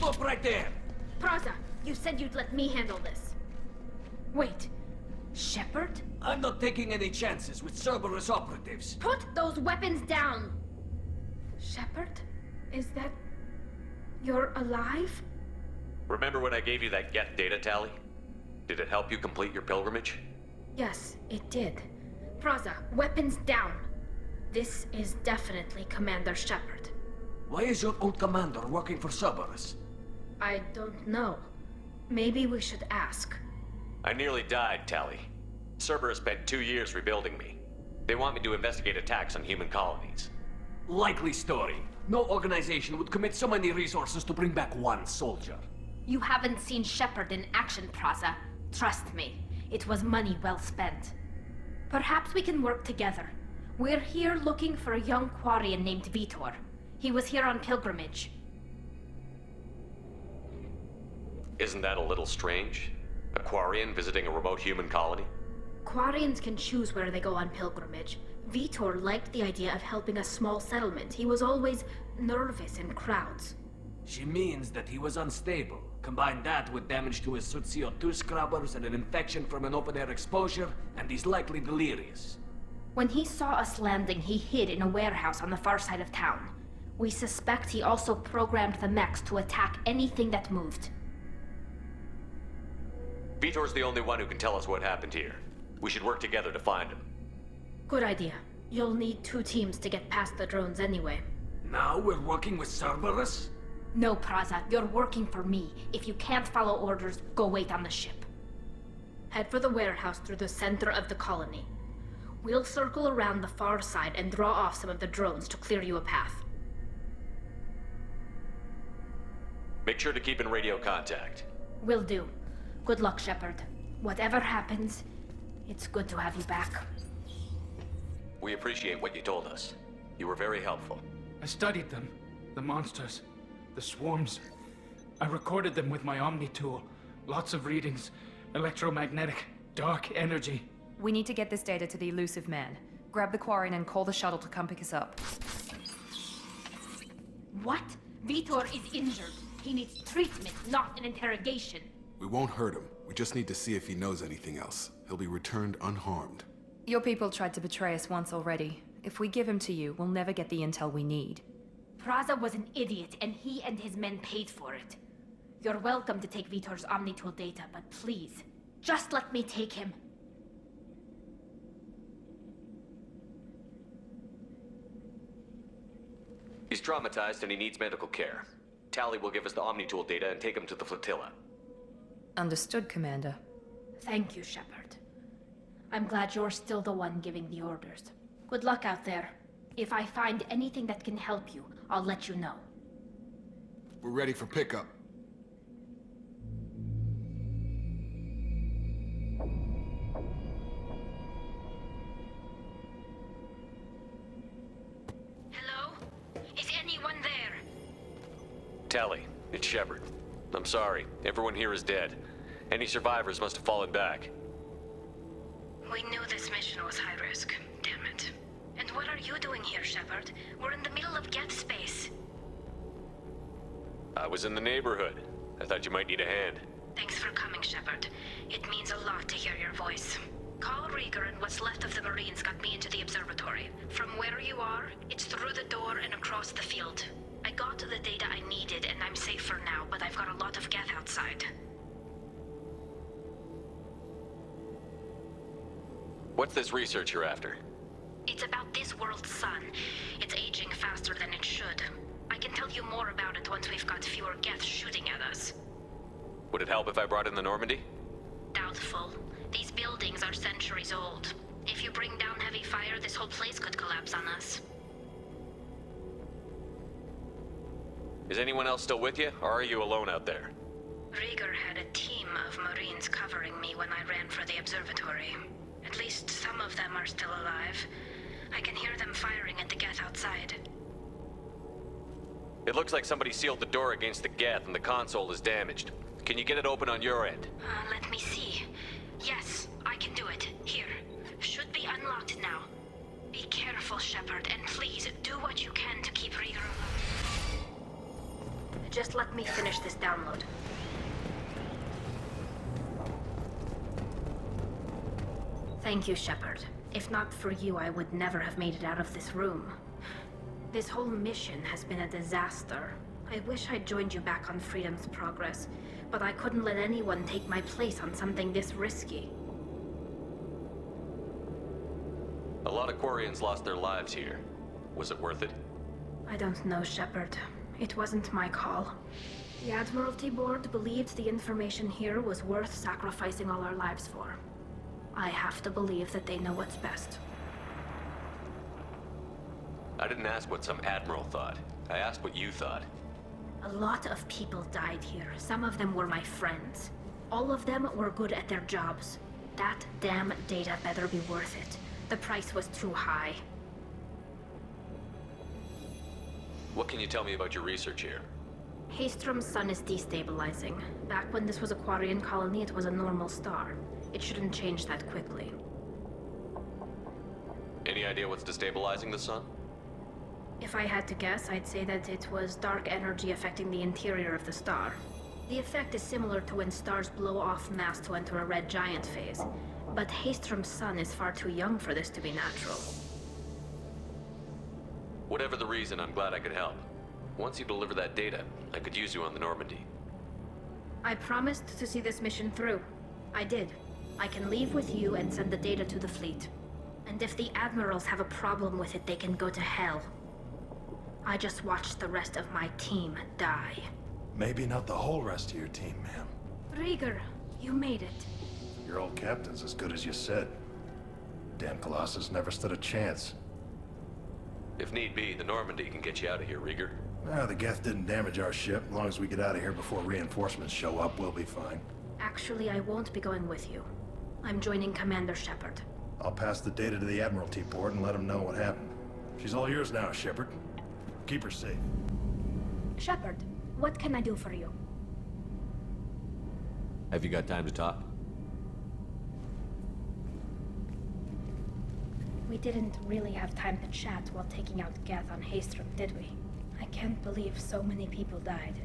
Stop right there! Praza, you said you'd let me handle this. Wait, Shepard? I'm not taking any chances with Cerberus operatives. Put those weapons down! Shepard? Is that... You're alive? Remember when I gave you that Geth data, Tali? Did it help you complete your pilgrimage? Yes, it did. Praza, weapons down! This is definitely Commander Shepard. Why is your old commander working for Cerberus? I don't know. Maybe we should ask. I nearly died, Tali. Cerberus spent 2 years rebuilding me. They want me to investigate attacks on human colonies. Likely story. No organization would commit so many resources to bring back one soldier. You haven't seen Shepard in action, Praza. Trust me, it was money well spent. Perhaps we can work together. We're here looking for a young Quarian named Vitor. He was here on pilgrimage. Isn't that a little strange? A Quarian visiting a remote human colony? Quarians can choose where they go on pilgrimage. Vitor liked the idea of helping a small settlement. He was always nervous in crowds. She means that he was unstable. Combine that with damage to his suit CO2 scrubbers and an infection from an open-air exposure, and he's likely delirious. When he saw us landing, he hid in a warehouse on the far side of town. We suspect he also programmed the mechs to attack anything that moved. Vitor's the only one who can tell us what happened here. We should work together to find him. Good idea. You'll need 2 teams to get past the drones anyway. Now we're working with Cerberus? No, Praza, you're working for me. If you can't follow orders, go wait on the ship. Head for the warehouse through the center of the colony. We'll circle around the far side and draw off some of the drones to clear you a path. Make sure to keep in radio contact. Will do. Good luck, Shepard. Whatever happens, it's good to have you back. We appreciate what you told us. You were very helpful. I studied them. The monsters. The swarms. I recorded them with my Omni tool. Lots of readings. Electromagnetic. Dark energy. We need to get this data to the elusive man. Grab the Quarian and call the shuttle to come pick us up. What? Vitor is injured. He needs treatment, not an interrogation. We won't hurt him. We just need to see if he knows anything else. He'll be returned unharmed. Your people tried to betray us once already. If we give him to you, we'll never get the intel we need. Praza was an idiot, and he and his men paid for it. You're welcome to take Vitor's Omnitool data, but please, just let me take him. He's traumatized and he needs medical care. Tali will give us the Omnitool data and take him to the flotilla. Understood, Commander. Thank you, Shepard. I'm glad you're still the one giving the orders. Good luck out there. If I find anything that can help you, I'll let you know. We're ready for pickup. Hello? Is anyone there? Tali, it's Shepard. I'm sorry. Everyone here is dead. Any survivors must have fallen back. We knew this mission was high risk. Damn it. And what are you doing here, Shepard? We're in the middle of Geth space. I was in the neighborhood. I thought you might need a hand. Thanks for coming, Shepard. It means a lot to hear your voice. Call Rieger and what's left of the Marines got me into the observatory. From where you are, it's through the door and across the field. I got the data I needed and I'm safe for now, but I've got a lot of Geth outside. What's this research you're after? It's about this world's sun. It's aging faster than it should. I can tell you more about it once we've got fewer Geth shooting at us. Would it help if I brought in the Normandy? Doubtful. These buildings are centuries old. If you bring down heavy fire, this whole place could collapse on us. Is anyone else still with you, or are you alone out there? Rieger had a team of Marines covering me when I ran for the observatory. At least some of them are still alive. I can hear them firing at the Geth outside. It looks like somebody sealed the door against the Geth and the console is damaged. Can you get it open on your end? Let me see. Yes, I can do it. Here. Should be unlocked now. Be careful, Shepard, and please do what you can to keep Rieger alive. Just Just let me finish this download. Thank you, Shepard. If not for you, I would never have made it out of this room. This whole mission has been a disaster. I wish I'd joined you back on Freedom's Progress, but I couldn't let anyone take my place on something this risky. A lot of Quarians lost their lives here. Was it worth it? I don't know, Shepard. It wasn't my call. The Admiralty Board believed the information here was worth sacrificing all our lives for. I have to believe that they know what's best. I didn't ask what some admiral thought. I asked what you thought. A lot of people died here. Some of them were my friends. All of them were good at their jobs. That damn data better be worth it. The price was too high. What can you tell me about your research here? Haystrom's sun is destabilizing. Back when this was a Quarian colony, it was a normal star. It shouldn't change that quickly. Any idea what's destabilizing the sun? If I had to guess, I'd say that it was dark energy affecting the interior of the star. The effect is similar to when stars blow off mass to enter a red giant phase, but Haystrom's sun is far too young for this to be natural. Whatever the reason, I'm glad I could help. Once you deliver that data, I could use you on the Normandy. I promised to see this mission through. I did. I can leave with you and send the data to the fleet. And if the admirals have a problem with it, they can go to hell. I just watched the rest of my team die. Maybe not the whole rest of your team, ma'am. Rieger, you made it. Your old captain's as good as you said. Damn Colossus never stood a chance. If need be, the Normandy can get you out of here, Rieger. The Geth didn't damage our ship. As long as we get out of here before reinforcements show up, we'll be fine. Actually, I won't be going with you. I'm joining Commander Shepard. I'll pass the data to the Admiralty Board and let them know what happened. She's all yours now, Shepard. Keep her safe. Shepard, what can I do for you? Have you got time to talk? We didn't really have time to chat while taking out Geth on Haystrom, did we? I can't believe so many people died.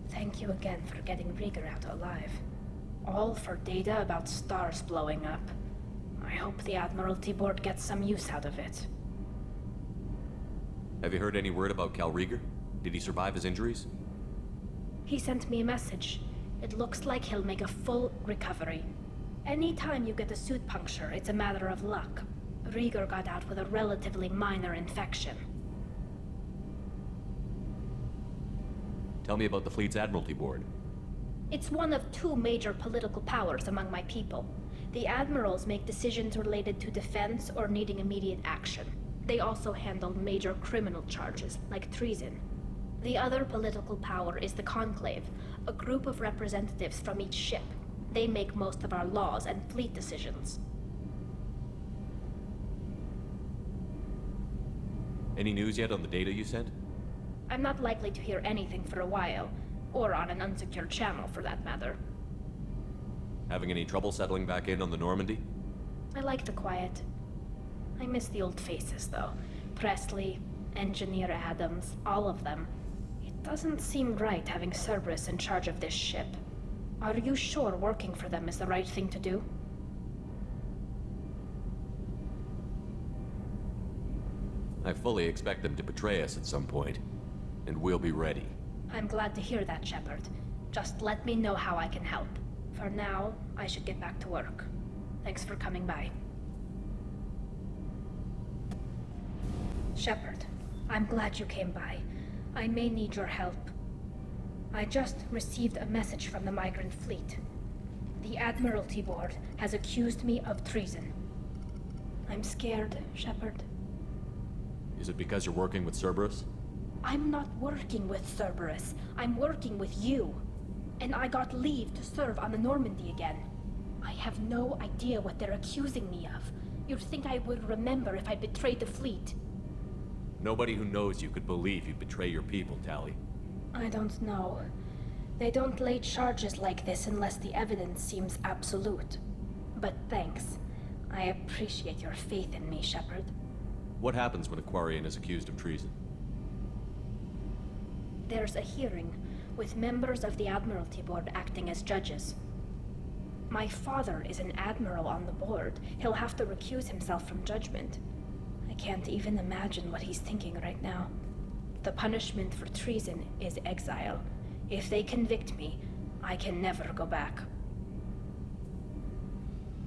Thank you again for getting Rieger out alive. All for data about stars blowing up. I hope the Admiralty Board gets some use out of it. Have you heard any word about Cal Rieger? Did he survive his injuries? He sent me a message. It looks like he'll make a full recovery. Anytime you get a suit puncture, it's a matter of luck. Rieger got out with a relatively minor infection. Tell me about the fleet's Admiralty Board. It's one of two major political powers among my people. The admirals make decisions related to defense or needing immediate action. They also handle major criminal charges, like treason. The other political power is the Conclave, a group of representatives from each ship. They make most of our laws and fleet decisions. Any news yet on the data you sent? I'm not likely to hear anything for a while, or on an unsecured channel for that matter. Having any trouble settling back in on the Normandy? I like the quiet. I miss the old faces, though. Presley, Engineer Adams, all of them. It doesn't seem right having Cerberus in charge of this ship. Are you sure working for them is the right thing to do? I fully expect them to betray us at some point, and we'll be ready. I'm glad to hear that, Shepard. Just let me know how I can help. For now, I should get back to work. Thanks for coming by. Shepard, I'm glad you came by. I may need your help. I just received a message from the migrant fleet. The Admiralty Board has accused me of treason. I'm scared, Shepard. Is it because you're working with Cerberus? I'm not working with Cerberus. I'm working with you. And I got leave to serve on the Normandy again. I have no idea what they're accusing me of. You'd think I would remember if I betrayed the fleet. Nobody who knows you could believe you'd betray your people, Tali. I don't know. They don't lay charges like this unless the evidence seems absolute. But thanks. I appreciate your faith in me, Shepard. What happens when a Quarian is accused of treason? There's a hearing, with members of the Admiralty Board acting as judges. My father is an admiral on the board. He'll have to recuse himself from judgment. I can't even imagine what he's thinking right now. The punishment for treason is exile. If they convict me, I can never go back.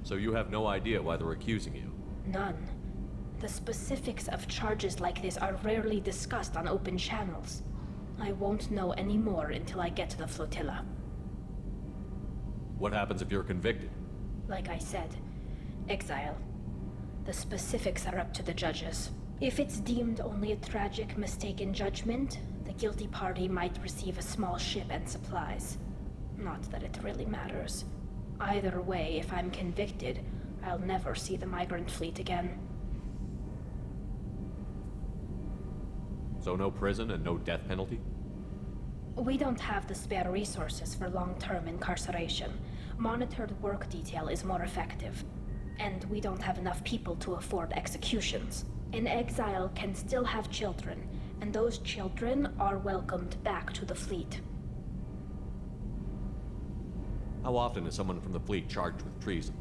So you have no idea why they're accusing you? None. The specifics of charges like this are rarely discussed on open channels. I won't know any more until I get to the flotilla. What happens if you're convicted? Like I said, exile. The specifics are up to the judges. If it's deemed only a tragic mistake in judgment, the guilty party might receive a small ship and supplies. Not that it really matters. Either way, if I'm convicted, I'll never see the migrant fleet again. So no prison and no death penalty? We don't have the spare resources for long-term incarceration. Monitored work detail is more effective. And we don't have enough people to afford executions. An exile can still have children, and those children are welcomed back to the fleet. How often is someone from the fleet charged with treason?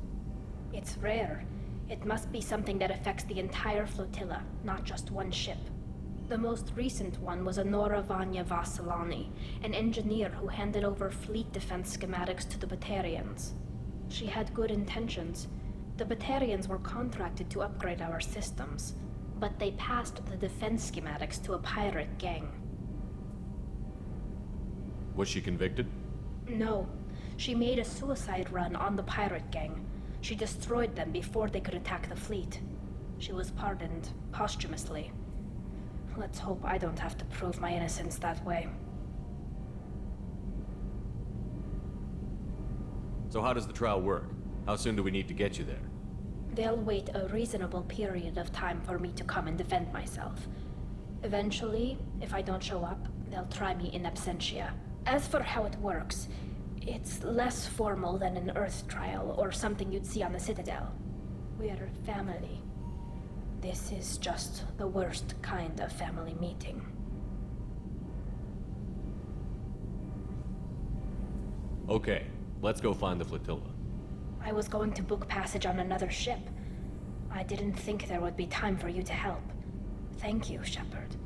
It's rare. It must be something that affects the entire flotilla, not just one ship. The most recent one was Honora Vanya Vasilani, an engineer who handed over fleet defense schematics to the Batarians. She had good intentions. The Batarians were contracted to upgrade our systems, but they passed the defense schematics to a pirate gang. Was she convicted? No. She made a suicide run on the pirate gang. She destroyed them before they could attack the fleet. She was pardoned posthumously. Let's hope I don't have to prove my innocence that way. So how does the trial work? How soon do we need to get you there? They'll wait a reasonable period of time for me to come and defend myself. Eventually, if I don't show up, they'll try me in absentia. As for how it works, it's less formal than an Earth trial or something you'd see on the Citadel. We're family. This is just the worst kind of family meeting. Okay, let's go find the flotilla. I was going to book passage on another ship. I didn't think there would be time for you to help. Thank you, Shepard.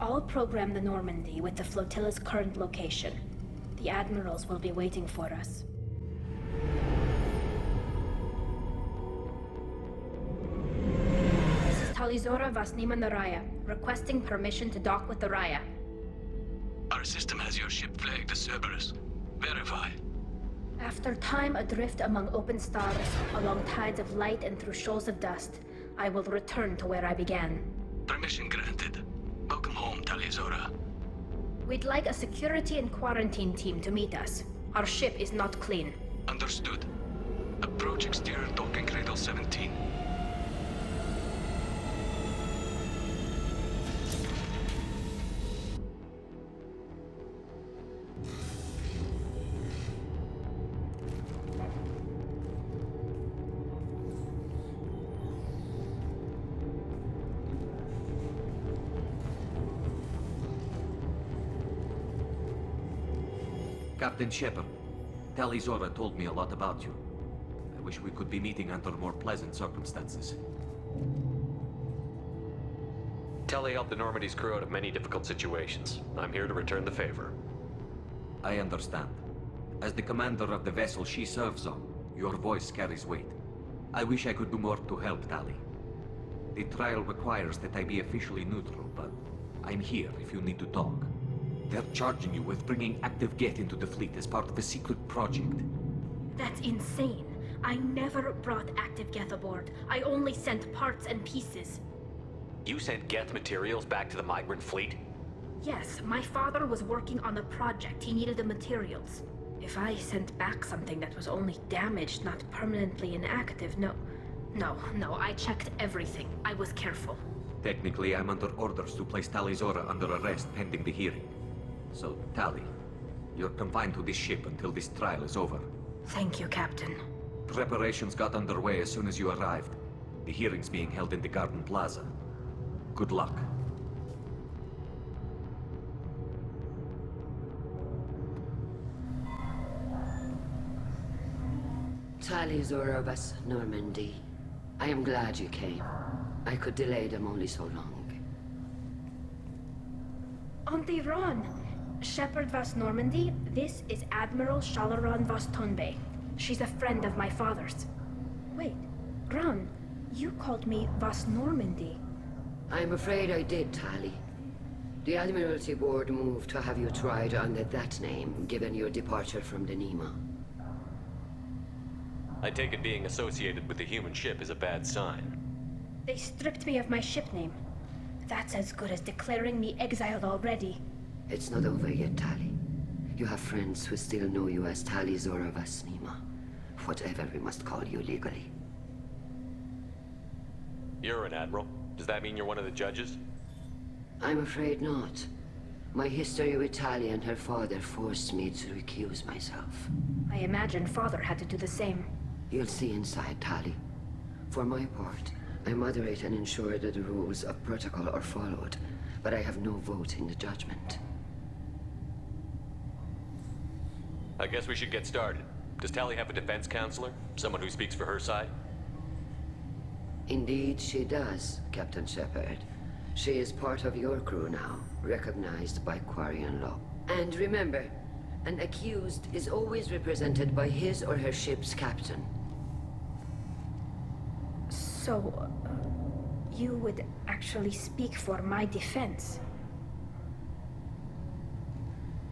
I'll program the Normandy with the flotilla's current location. The admirals will be waiting for us. This is Talizora Vasnima Naraya, requesting permission to dock with the Raya. Our system has your ship flagged as Cerberus. Verify. After time adrift among open stars, along tides of light and through shoals of dust, I will return to where I began. Permission granted. Welcome home, Talizora. We'd like a security and quarantine team to meet us. Our ship is not clean. Understood. Approach exterior docking cradle 17. Captain Shepard, Talizora told me a lot about you. I wish we could be meeting under more pleasant circumstances. Tali helped the Normandy's crew out of many difficult situations. I'm here to return the favor. I understand. As the commander of the vessel she serves on, your voice carries weight. I wish I could do more to help, Tali. The trial requires that I be officially neutral, but I'm here if you need to talk. They're charging you with bringing active Geth into the fleet as part of a secret project. That's insane. I never brought active Geth aboard. I only sent parts and pieces. You sent Geth materials back to the migrant fleet? Yes, my father was working on a project. He needed the materials. If I sent back something that was only damaged, not permanently inactive, no, I checked everything. I was careful. Technically, I'm under orders to place Talizora under arrest pending the hearing. So, Tali, you're confined to this ship until this trial is over. Thank you, Captain. Preparations got underway as soon as you arrived. The hearing's being held in the Garden Plaza. Good luck. Tali Zorovas, Normandy. I am glad you came. I could delay them only so long. Auntie Ron! Shepherd Vas Normandy, this is Admiral Shalaron Vas Tonbe. She's a friend of my father's. Wait, Ron, you called me Vas Normandy. I'm afraid I did, Tali. The Admiralty Board moved to have you tried under that name, given your departure from the Nima. I take it being associated with the human ship is a bad sign. They stripped me of my ship name. That's as good as declaring me exiled already. It's not over yet, Tali. You have friends who still know you as Tali Zorovas Nima. Whatever we must call you legally. You're an admiral. Does that mean you're one of the judges? I'm afraid not. My history with Tali and her father forced me to recuse myself. I imagine father had to do the same. You'll see inside, Tali. For my part, I moderate and ensure that the rules of protocol are followed, but I have no vote in the judgment. I guess we should get started. Does Tali have a defense counselor? Someone who speaks for her side? Indeed, she does, Captain Shepard. She is part of your crew now, recognized by Quarian law. And remember, an accused is always represented by his or her ship's captain. So, you would actually speak for my defense?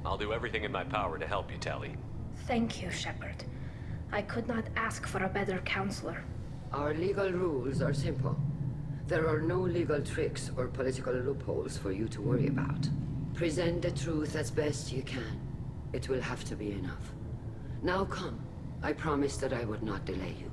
I'll do everything in my power to help you, Tali. Thank you, Shepard. I could not ask for a better counselor. Our legal rules are simple. There are no legal tricks or political loopholes for you to worry about. Present the truth as best you can. It will have to be enough. Now come. I promised that I would not delay you.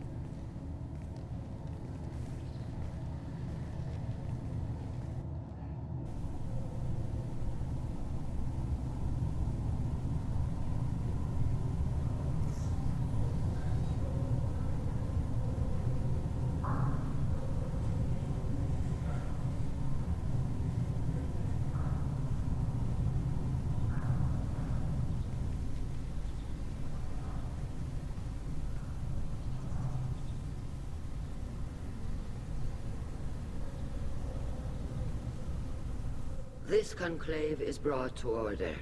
This conclave is brought to order.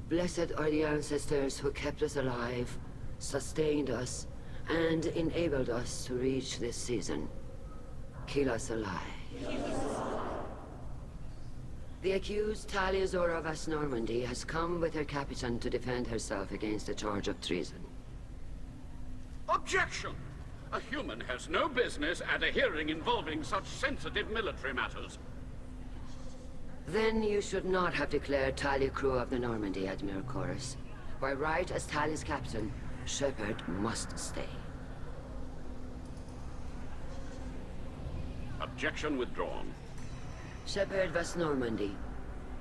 Blessed are the ancestors who kept us alive, sustained us, and enabled us to reach this season. Keep us alive. The accused Tali Zorovas Normandy has come with her captain to defend herself against a charge of treason. Objection! A human has no business at a hearing involving such sensitive military matters. Then you should not have declared Tali crew of the Normandy, Admiral Chorus. By right as Tali's captain, Shepard must stay. Objection withdrawn. Shepard Vas Normandy,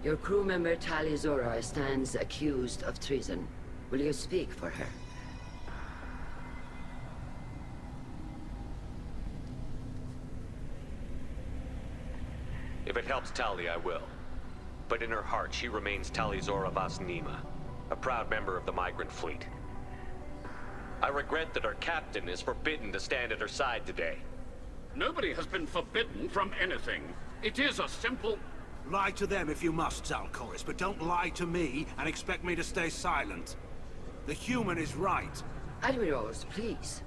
your crew member Tali Zora stands accused of treason. Will you speak for her? If it helps Tali, I will. But in her heart, she remains Tali Zorovas Nima, a proud member of the migrant fleet. I regret that our captain is forbidden to stand at her side today. Nobody has been forbidden from anything. It is a simple... Lie to them if you must, Zalcoris, but don't lie to me and expect me to stay silent. The human is right. Admirals, please.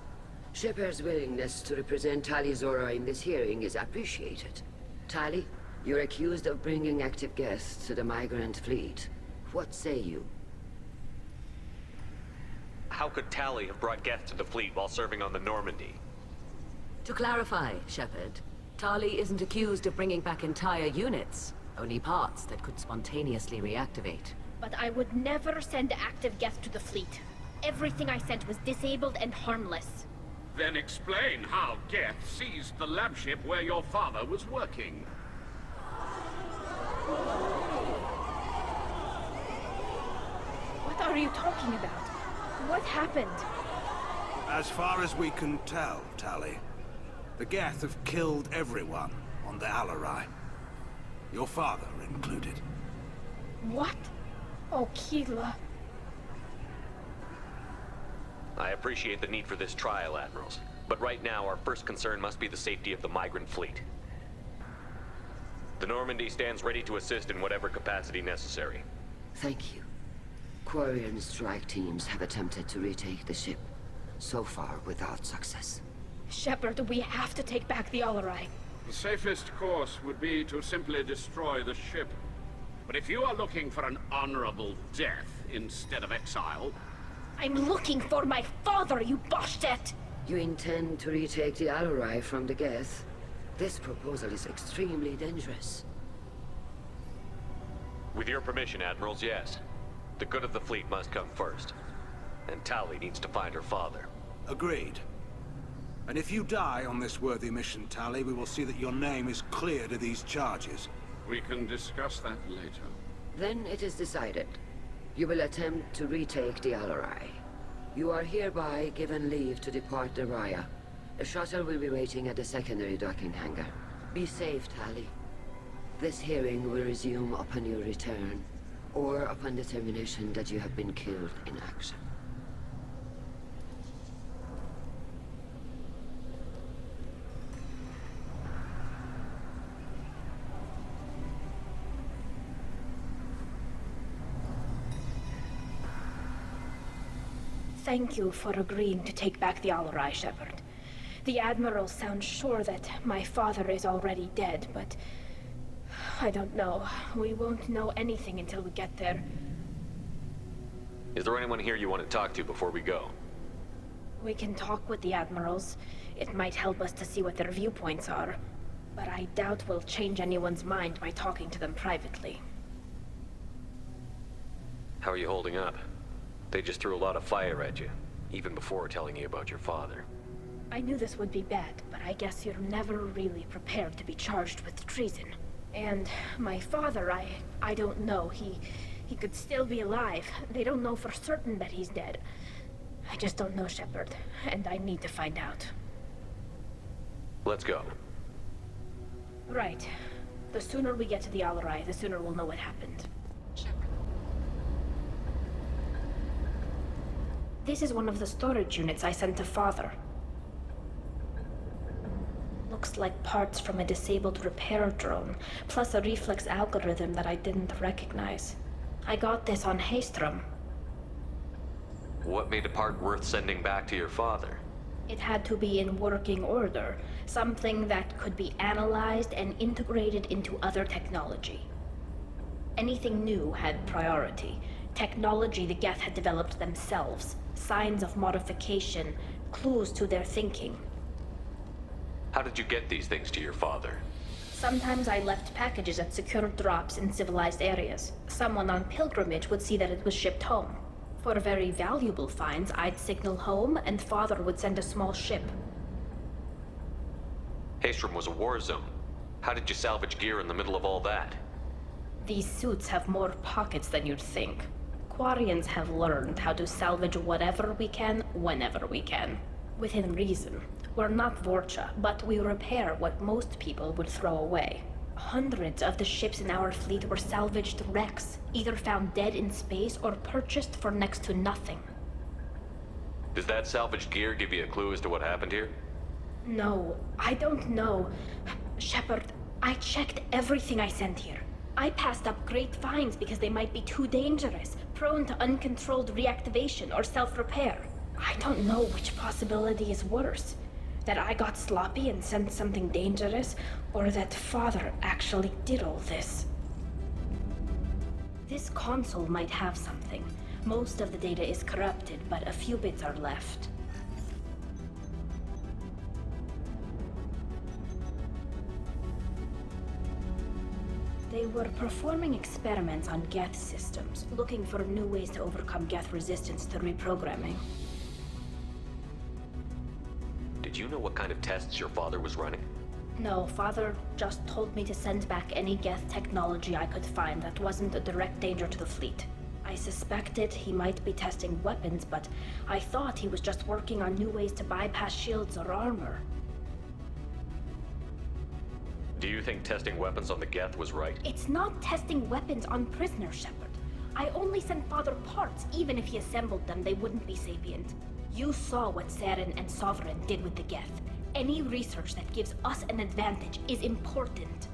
Shepard's willingness to represent Tali Zora in this hearing is appreciated. Tali, you're accused of bringing active guests to the migrant fleet. What say you? How could Tali have brought guests to the fleet while serving on the Normandy? To clarify, Shepard, Tali isn't accused of bringing back entire units, only parts that could spontaneously reactivate. But I would never send active guests to the fleet. Everything I sent was disabled and harmless. Then explain how Geth seized the lab ship where your father was working. What are you talking about? What happened? As far as we can tell, Tali, the Geth have killed everyone on the Alarai. Your father included. What? Oh, Keela. I appreciate the need for this trial, Admirals. But right now, our first concern must be the safety of the migrant fleet. The Normandy stands ready to assist in whatever capacity necessary. Thank you. Quarian strike teams have attempted to retake the ship, so far without success. Shepard, we have to take back the Alarai. The safest course would be to simply destroy the ship. But if you are looking for an honorable death instead of exile... I'm looking for my father, you bastet! You intend to retake the Alarai from the Geth? This proposal is extremely dangerous. With your permission, Admirals, yes. The good of the fleet must come first. And Tali needs to find her father. Agreed. And if you die on this worthy mission, Tali, we will see that your name is cleared of these charges. We can discuss that later. Then it is decided. You will attempt to retake the Alarai. You are hereby given leave to depart the Raya. A shuttle will be waiting at the secondary docking hangar. Be safe, Tali. This hearing will resume upon your return, or upon determination that you have been killed in action. Thank you for agreeing to take back the Alarai, Shepard. The Admiral sounds sure that my father is already dead, but... I don't know. We won't know anything until we get there. Is there anyone here you want to talk to before we go? We can talk with the Admirals. It might help us to see what their viewpoints are. But I doubt we'll change anyone's mind by talking to them privately. How are you holding up? They just threw a lot of fire at you, even before telling you about your father. I knew this would be bad, but I guess you're never really prepared to be charged with treason. And my father, I don't know. He could still be alive. They don't know for certain that he's dead. I just don't know, Shepard, and I need to find out. Let's go. Right. The sooner we get to the Alarai, the sooner we'll know what happened. This is one of the storage units I sent to Father. Looks like parts from a disabled repair drone, plus a reflex algorithm that I didn't recognize. I got this on Haystrom. What made a part worth sending back to your father? It had to be in working order, something that could be analyzed and integrated into other technology. Anything new had priority. Technology the Geth had developed themselves, signs of modification, clues to their thinking. How did you get these things to your father? Sometimes I left packages at secure drops in civilized areas. Someone on pilgrimage would see that it was shipped home. For very valuable finds, I'd signal home, and Father would send a small ship. Haystrom was a war zone. How did you salvage gear in the middle of all that? These suits have more pockets than you'd think. Quarians have learned how to salvage whatever we can, whenever we can. Within reason. We're not Vorcha, but we repair what most people would throw away. Hundreds of the ships in our fleet were salvaged wrecks, either found dead in space or purchased for next to nothing. Does that salvaged gear give you a clue as to what happened here? No, I don't know. Shepard, I checked everything I sent here. I passed up great finds because they might be too dangerous, prone to uncontrolled reactivation or self-repair. I don't know which possibility is worse. That I got sloppy and sent something dangerous, or that Father actually did all this. This console might have something. Most of the data is corrupted, but a few bits are left. They were performing experiments on Geth systems, looking for new ways to overcome Geth resistance to reprogramming. Did you know what kind of tests your father was running? No, Father just told me to send back any Geth technology I could find that wasn't a direct danger to the fleet. I suspected he might be testing weapons, but I thought he was just working on new ways to bypass shields or armor. Do you think testing weapons on the Geth was right? It's not testing weapons on prisoners, Shepard. I only sent Father parts. Even if he assembled them, they wouldn't be sapient. You saw what Saren and Sovereign did with the Geth. Any research that gives us an advantage is important.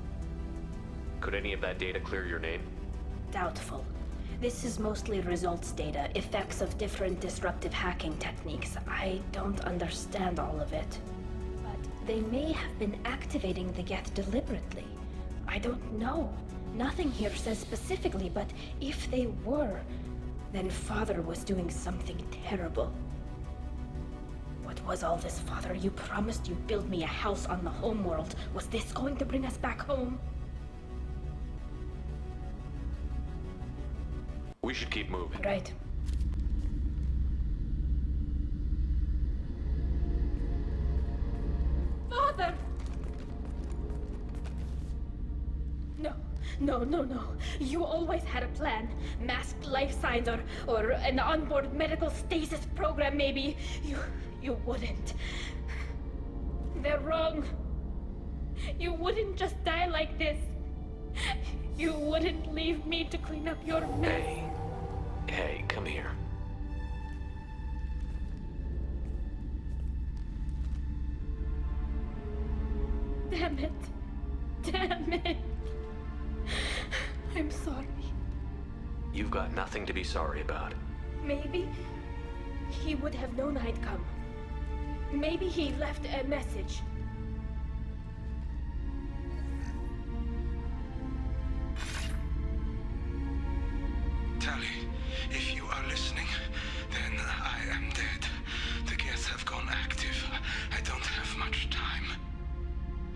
Could any of that data clear your name? Doubtful. This is mostly results data, effects of different disruptive hacking techniques. I don't understand all of it. But they may have been activating the Geth deliberately. I don't know. Nothing here says specifically, but if they were, then Father was doing something terrible. What was all this, Father? You promised you'd build me a house on the homeworld. Was this going to bring us back home? We should keep moving. Right. Father! No. You always had a plan. Masked life signs or an onboard medical stasis program, maybe. You wouldn't. They're wrong. You wouldn't just die like this. You wouldn't leave me to clean up your mess. Hey, come here. Damn it. I'm sorry. You've got nothing to be sorry about. Maybe he would have known I'd come. Maybe he left a message. Tali, if you are listening, then I am dead. The Geth have gone active. I don't have much time.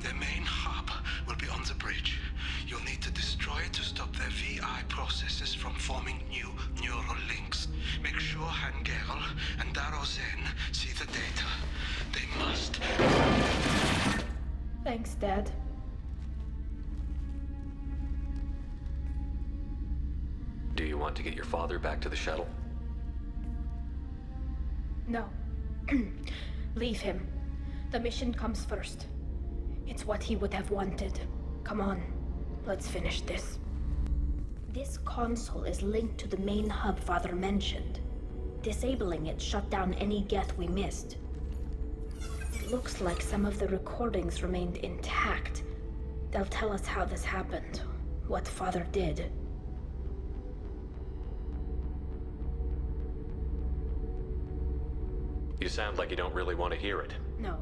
The main hub will be on the bridge. You'll need to destroy it to stop their VI processes from forming new neural links. Make sure Hangerl and Darozen see the data. They must. Thanks, Dad. Do you want to get your father back to the shuttle? No. Leave him. The mission comes first. It's what he would have wanted. Come on, let's finish this. This console is linked to the main hub Father mentioned. Disabling it shut down any Geth we missed. It looks like some of the recordings remained intact. They'll tell us how this happened, what Father did. You sound like you don't really want to hear it. No.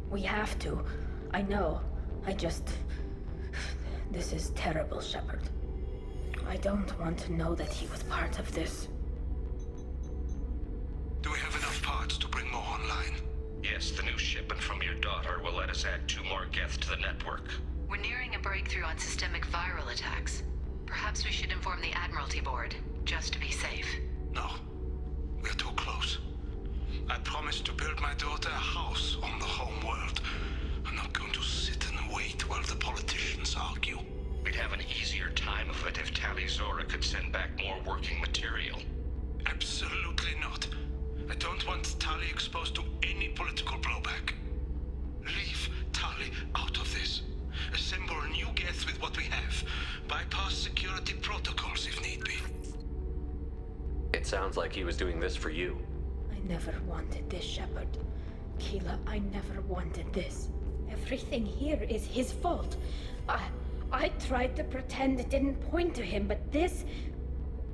We have to. I know. This is terrible, Shepard. I don't want to know that he was part of this. Do we have enough parts to bring more online? Yes, the new shipment from your daughter will let us add 2 more Geth to the network. We're nearing a breakthrough on systemic viral attacks. Perhaps we should inform the Admiralty Board, just to be safe. No. We're too close. I promised to build my daughter a house on the home world. I'm not going to sit and wait while the politicians argue. We'd have an easier time of it if Tali Zora could send back more working material. Absolutely not. I don't want Tali exposed to any political blowback. Leave Tali out of this. Assemble new Geth with what we have. Bypass security protocols if need be. It sounds like he was doing this for you. I never wanted this, Shepard. Keela, I never wanted this. Everything here is his fault. I tried to pretend it didn't point to him, but this...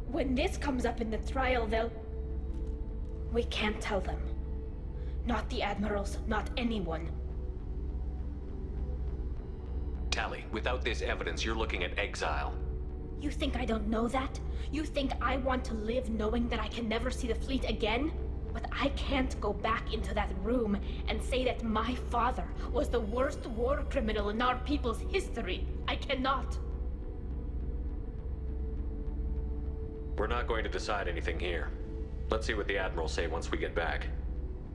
When this comes up in the trial, they'll... We can't tell them. Not the Admirals, not anyone. Tali, without this evidence, you're looking at exile. You think I don't know that? You think I want to live knowing that I can never see the fleet again? But I can't go back into that room and say that my father was the worst war criminal in our people's history. I cannot. We're not going to decide anything here. Let's see what the Admirals say once we get back.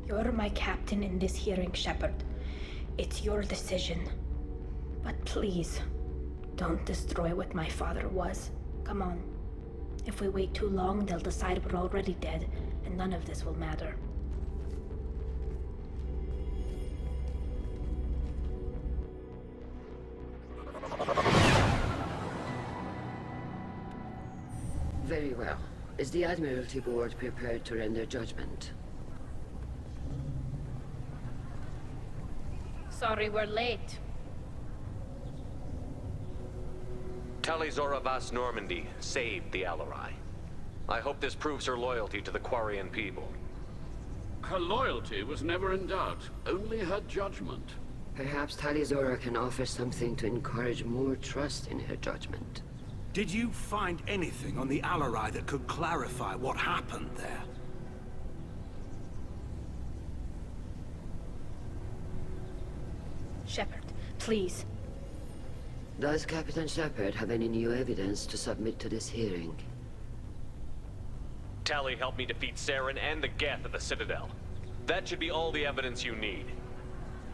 You're my captain in this hearing, Shepard. It's your decision. But please, don't destroy what my father was. Come on. If we wait too long, they'll decide we're already dead, and none of this will matter. Very well. Is the Admiralty Board prepared to render judgment? Sorry we're late. Tali Zora Vas Normandy saved the Alarai. I hope this proves her loyalty to the Quarian people. Her loyalty was never in doubt, only her judgment. Perhaps Tali Zora can offer something to encourage more trust in her judgment. Did you find anything on the Alarai that could clarify what happened there? Shepard, please. Does Captain Shepard have any new evidence to submit to this hearing? Tali helped me defeat Saren and the Geth at the Citadel. That should be all the evidence you need.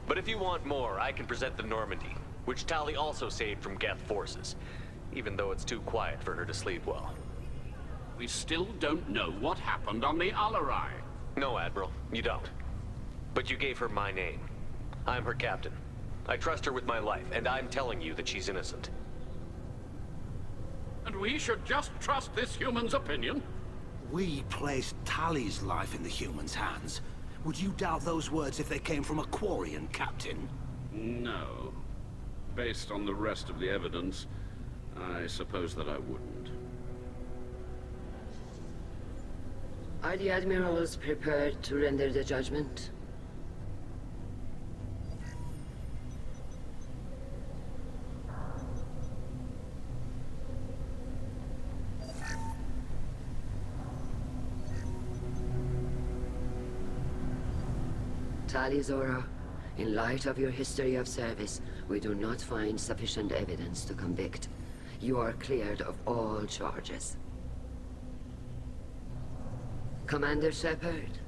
But if you want more, I can present the Normandy, which Tali also saved from Geth forces, even though it's too quiet for her to sleep well. We still don't know what happened on the Alarai. No, Admiral, you don't. But you gave her my name. I'm her captain. I trust her with my life, and I'm telling you that she's innocent. And we should just trust this human's opinion? We placed Tali's life in the humans' hands. Would you doubt those words if they came from a Quarian captain? No. Based on the rest of the evidence, I suppose that I wouldn't. Are the admirals prepared to render the judgment? Tali Zora, in light of your history of service, we do not find sufficient evidence to convict. You are cleared of all charges. Commander Shepard,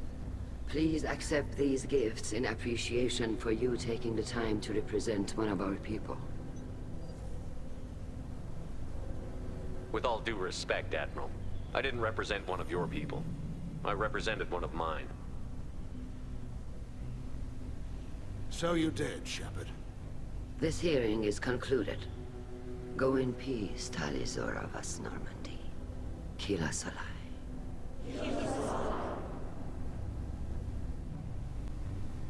please accept these gifts in appreciation for you taking the time to represent one of our people. With all due respect, Admiral, I didn't represent one of your people. I represented one of mine. So you did, Shepard. This hearing is concluded. Go in peace, Tali Zora Vas Normandy. Kila Salai.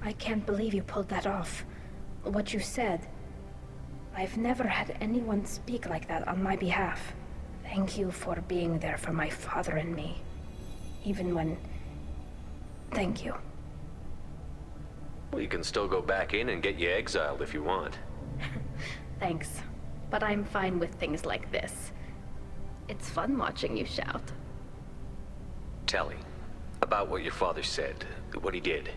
I can't believe you pulled that off. What you said. I've never had anyone speak like that on my behalf. Thank you for being there for my father and me. Even when... Thank you. We can still go back in and get you exiled if you want. Thanks. But I'm fine with things like this. It's fun watching you shout. Tali, about what your father said, what he did.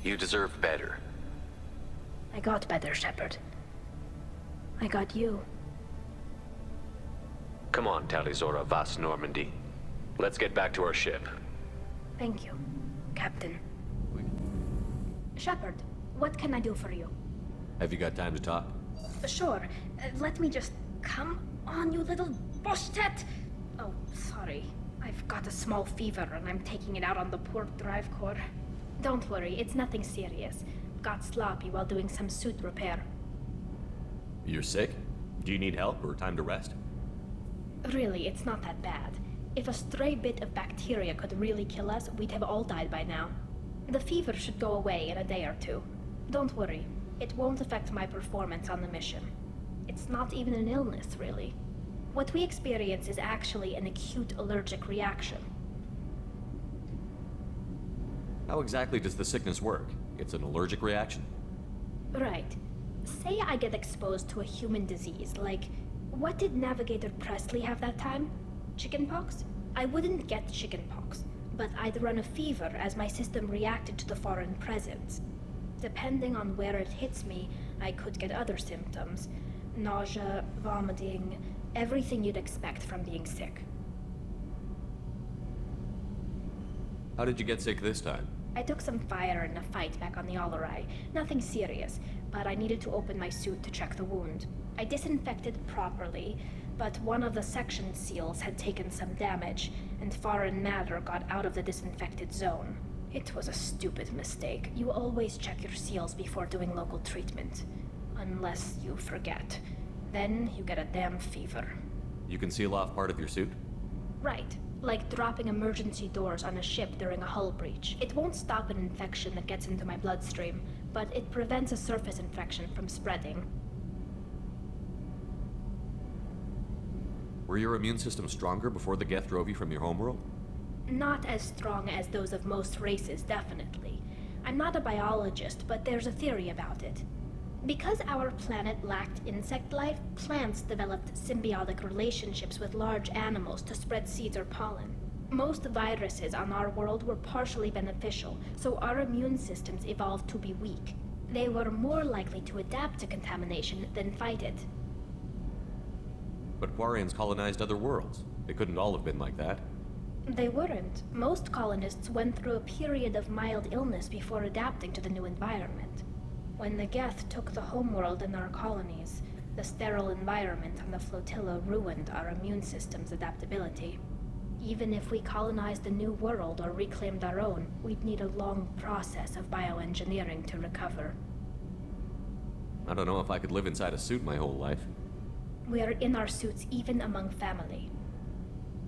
You deserve better. I got better, Shepard. I got you. Come on, Tali Zora Vas Normandy. Let's get back to our ship. Thank you, Captain. Shepard, what can I do for you? Have you got time to talk? Sure. Let me just... Come on, you little boshtet! Oh, sorry. I've got a small fever and I'm taking it out on the poor drive core. Don't worry, it's nothing serious. Got sloppy while doing some suit repair. You're sick? Do you need help or time to rest? Really, it's not that bad. If a stray bit of bacteria could really kill us, we'd have all died by now. The fever should go away in a day or two. Don't worry, it won't affect my performance on the mission. It's not even an illness, really. What we experience is actually an acute allergic reaction. How exactly does the sickness work? It's an allergic reaction? Right. Say I get exposed to a human disease, like... What did Navigator Presley have that time? Chickenpox? I wouldn't get chickenpox, but I'd run a fever as my system reacted to the foreign presence. Depending on where it hits me, I could get other symptoms. Nausea, vomiting, everything you'd expect from being sick. How did you get sick this time? I took some fire in a fight back on the Alarai. Nothing serious, but I needed to open my suit to check the wound. I disinfected properly, but one of the section seals had taken some damage, and foreign matter got out of the disinfected zone. It was a stupid mistake. You always check your seals before doing local treatment. Unless you forget. Then you get a damn fever. You can seal off part of your suit? Right. Like dropping emergency doors on a ship during a hull breach. It won't stop an infection that gets into my bloodstream, but it prevents a surface infection from spreading. Were your immune system stronger before the Geth drove you from your homeworld? Not as strong as those of most races, definitely. I'm not a biologist, but there's a theory about it. Because our planet lacked insect life, plants developed symbiotic relationships with large animals to spread seeds or pollen. Most viruses on our world were partially beneficial, so our immune systems evolved to be weak. They were more likely to adapt to contamination than fight it. But Quarians colonized other worlds. They couldn't all have been like that. They weren't. Most colonists went through a period of mild illness before adapting to the new environment. When the Geth took the homeworld and our colonies, the sterile environment on the flotilla ruined our immune system's adaptability. Even if we colonized a new world or reclaimed our own, we'd need a long process of bioengineering to recover. I don't know if I could live inside a suit my whole life. We are in our suits even among family.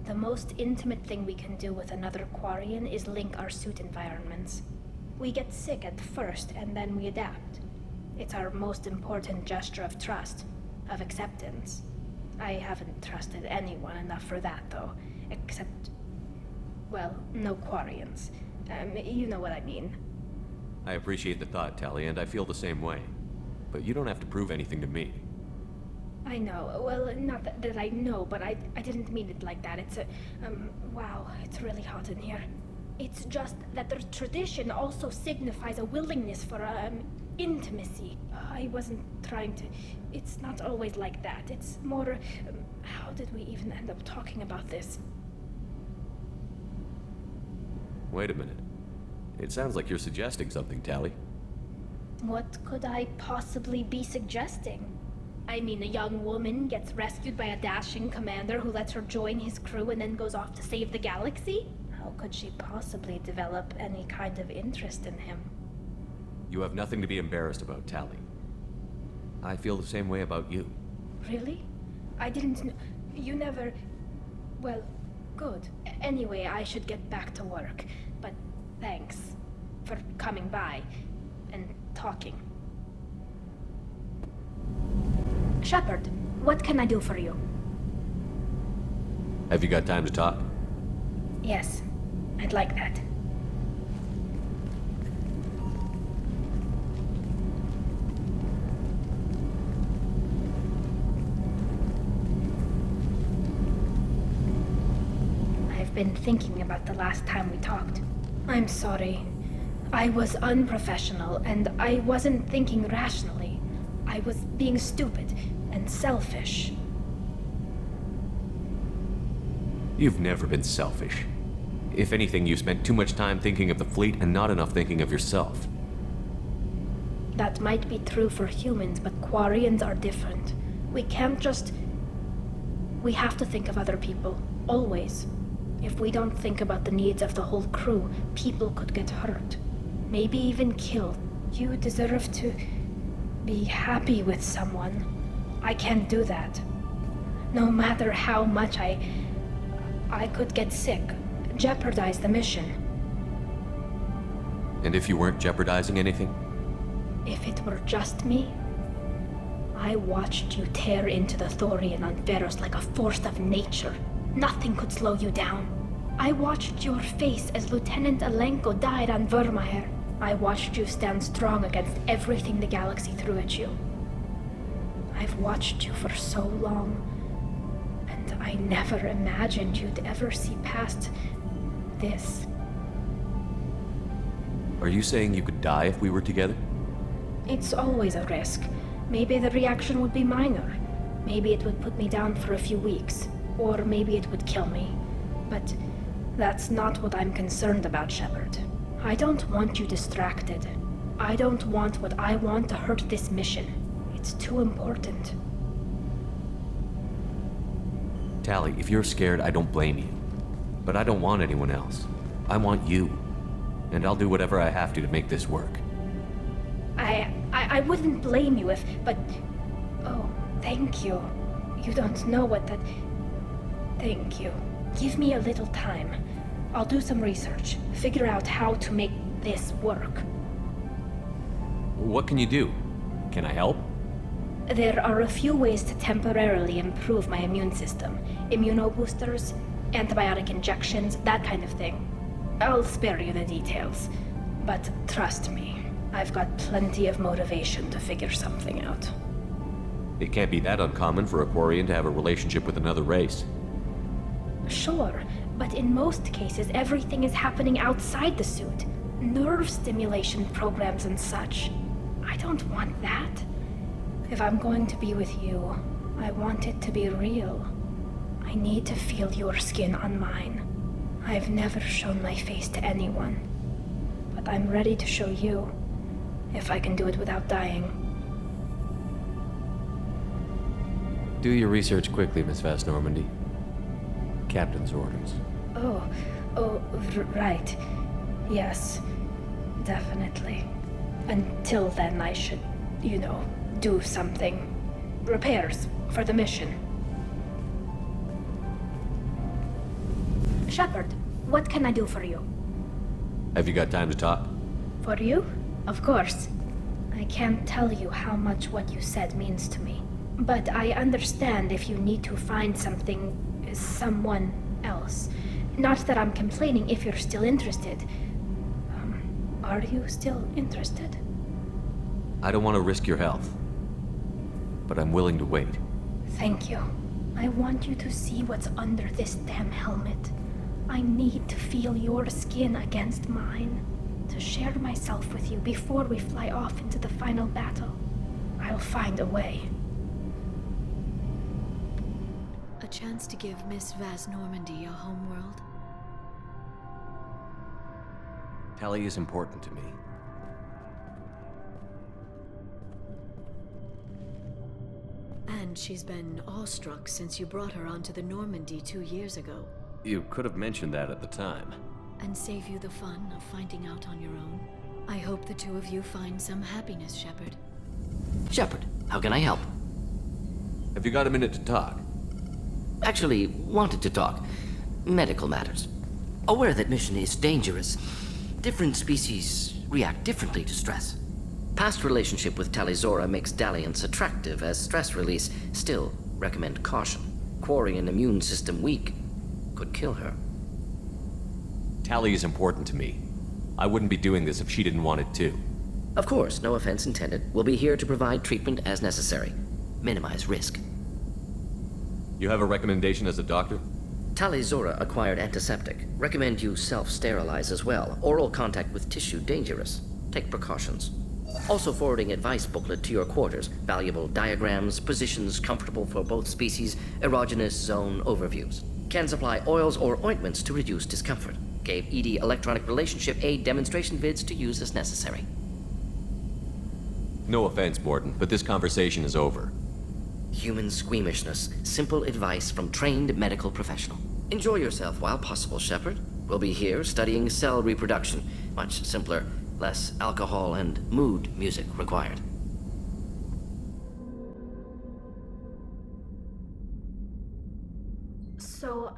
The most intimate thing we can do with another Quarian is link our suit environments. We get sick at first, and then we adapt. It's our most important gesture of trust, of acceptance. I haven't trusted anyone enough for that, though. Except, well, no Quarians. You know what I mean. I appreciate the thought, Tali, and I feel the same way. But you don't have to prove anything to me. I know. Well, not that I know, but I didn't mean it like that. It's wow, it's really hot in here. It's just that the tradition also signifies a willingness for, intimacy. I wasn't trying to... It's not always like that. It's more... how did we even end up talking about this? Wait a minute. It sounds like you're suggesting something, Tali. What could I possibly be suggesting? I mean, a young woman gets rescued by a dashing commander who lets her join his crew and then goes off to save the galaxy? How could she possibly develop any kind of interest in him? You have nothing to be embarrassed about, Tali. I feel the same way about you. Really? I didn't know... You never... Well, good. Anyway, I should get back to work. But thanks for coming by and talking. Shepard, what can I do for you? Have you got time to talk? Yes, I'd like that. I've been thinking about the last time we talked. I'm sorry. I was unprofessional, and I wasn't thinking rationally. I was being stupid and selfish. You've never been selfish. If anything, you spent too much time thinking of the fleet and not enough thinking of yourself. That might be true for humans, but Quarians are different. We can't just... We have to think of other people. Always. If we don't think about the needs of the whole crew, people could get hurt. Maybe even killed. You deserve to be happy with someone. I can't do that. No matter how much I could get sick, jeopardize the mission. And if you weren't jeopardizing anything? If it were just me, I watched you tear into the Thorian on Veros like a force of nature. Nothing could slow you down. I watched your face as Lieutenant Alenko died on Vermeer. I watched you stand strong against everything the galaxy threw at you. I've watched you for so long, and I never imagined you'd ever see past this. Are you saying you could die if we were together? It's always a risk. Maybe the reaction would be minor. Maybe it would put me down for a few weeks. Or maybe it would kill me. But that's not what I'm concerned about, Shepard. I don't want you distracted. I don't want what I want to hurt this mission. It's too important. Tali, if you're scared, I don't blame you. But I don't want anyone else. I want you. And I'll do whatever I have to make this work. I wouldn't blame you if... But... Oh, thank you. You don't know what that... Thank you. Give me a little time. I'll do some research. Figure out how to make this work. What can you do? Can I help? There are a few ways to temporarily improve my immune system. Immunoboosters, antibiotic injections, that kind of thing. I'll spare you the details. But trust me, I've got plenty of motivation to figure something out. It can't be that uncommon for a Quarian to have a relationship with another race. Sure, but in most cases, everything is happening outside the suit. Nerve stimulation programs and such. I don't want that. If I'm going to be with you, I want it to be real. I need to feel your skin on mine. I've never shown my face to anyone. But I'm ready to show you, if I can do it without dying. Do your research quickly, Miss Vast Normandy. Captain's orders. Right. Yes, definitely. Until then, I should, do something. Repairs for the mission. Shepard, what can I do for you? Have you got time to talk? For you? Of course. I can't tell you how much what you said means to me. But I understand if you need to find someone else. Not that I'm complaining if you're still interested. Are you still interested? I don't want to risk your health. But I'm willing to wait. Thank you. I want you to see what's under this damn helmet. I need to feel your skin against mine. To share myself with you before we fly off into the final battle. I'll find a way. A chance to give Miss Vast Normandy a homeworld? Tali is important to me. And she's been awestruck since you brought her onto the Normandy 2 years ago. You could have mentioned that at the time. And save you the fun of finding out on your own. I hope the two of you find some happiness, Shepard. Shepard, how can I help? Have you got a minute to talk? Actually, wanted to talk. Medical matters. Aware that mission is dangerous. Different species react differently to stress. Past relationship with Tali makes dalliance attractive as stress release. Still, recommend caution. Quarian immune system weak. Could kill her. Tali is important to me. I wouldn't be doing this if she didn't want it too. Of course, no offense intended. We'll be here to provide treatment as necessary. Minimize risk. You have a recommendation as a doctor? Tali acquired antiseptic. Recommend you self-sterilize as well. Oral contact with tissue dangerous. Take precautions. Also forwarding advice booklet to your quarters. Valuable diagrams, positions comfortable for both species, erogenous zone overviews. Can supply oils or ointments to reduce discomfort. Gave ED electronic relationship aid demonstration vids to use as necessary. No offense, Morton, but this conversation is over. Human squeamishness. Simple advice from trained medical professional. Enjoy yourself while possible, Shepard. We'll be here studying cell reproduction. Much simpler, less alcohol and mood music required. So,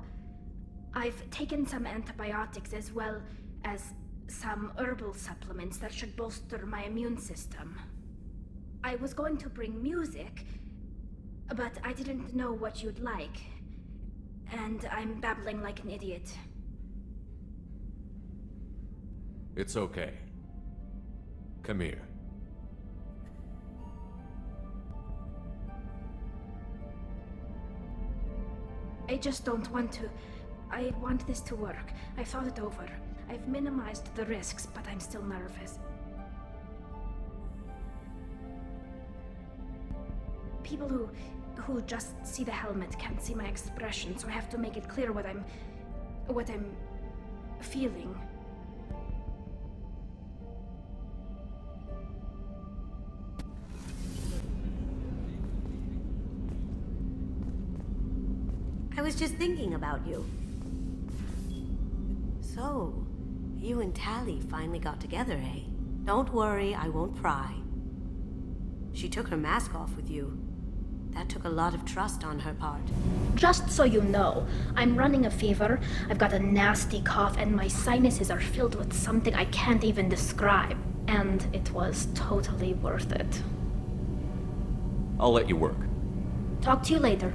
I've taken some antibiotics as well as some herbal supplements that should bolster my immune system. I was going to bring music, but I didn't know what you'd like. And I'm babbling like an idiot. It's okay. Come here. I just don't want to. I want this to work. I've thought it over. I've minimized the risks, but I'm still nervous. People who just see the helmet can't see my expression, so I have to make it clear what I'm feeling. I was just thinking about you. So, you and Tali finally got together, eh? Don't worry, I won't pry. She took her mask off with you. That took a lot of trust on her part. Just so you know, I'm running a fever, I've got a nasty cough, and my sinuses are filled with something I can't even describe. And it was totally worth it. I'll let you work. Talk to you later.